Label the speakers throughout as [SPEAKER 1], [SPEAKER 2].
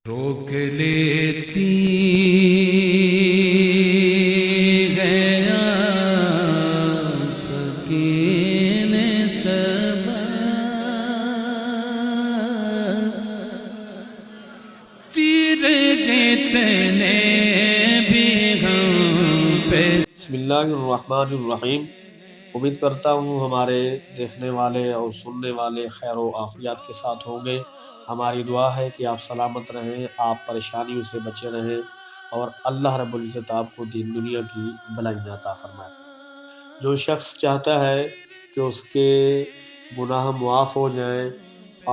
[SPEAKER 1] روک لیتی ہے آپ کی نسبت تیر جتنے بھی ہم پہ۔
[SPEAKER 2] بسم اللہ الرحمن الرحیم۔ امید کرتا ہوں ہمارے دیکھنے والے اور سننے والے خیر و عافیت کے ساتھ ہوں گے۔ ہماری دعا ہے کہ آپ سلامت رہیں، آپ پریشانیوں سے بچے رہیں اور اللہ رب العزت آپ کو دین دنیا کی بھلائی عطا فرمائے۔ جو شخص چاہتا ہے کہ اس کے گناہ معاف ہو جائیں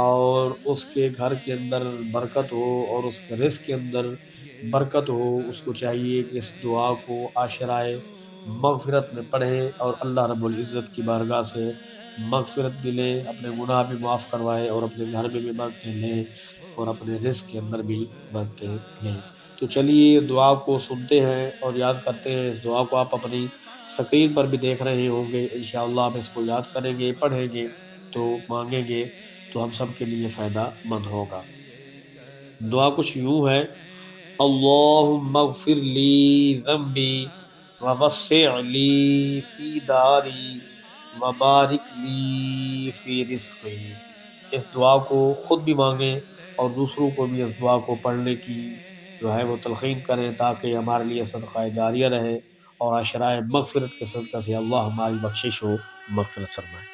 [SPEAKER 2] اور اس کے گھر کے اندر برکت ہو اور اس کے رزق کے اندر برکت ہو، اس کو چاہیے کہ اس دعا کو عاشرائے مغفرت میں پڑھے اور اللہ رب العزت کی بارگاہ سے مغفرت بھی لے، اپنے گناہ بھی معاف کروائے اور اپنے گھر میں بھی برکتیں لیں اور اپنے رزق کے اندر بھی برکتیں لیں۔ تو چلیے دعا کو سنتے ہیں اور یاد کرتے ہیں۔ اس دعا کو آپ اپنی سکرین پر بھی دیکھ رہے ہوں گے، انشاءاللہ آپ اس کو یاد کریں گے، پڑھیں گے تو مانگیں گے تو ہم سب کے لیے فائدہ مند ہوگا۔ دعا کچھ یوں ہے: اللہم اغفر لی ذنبی ووسع لی فی داری وبارک لی فی رزقی۔ اس دعا کو خود بھی مانگیں اور دوسروں کو بھی اس دعا کو پڑھنے کی جو ہے وہ تلقین کریں، تاکہ ہمارے لیے صدقہ جاریہ رہے اور عشرائے مغفرت کے صدقہ سے اللہ ہماری بخشش ہو، مغفرت فرمائے۔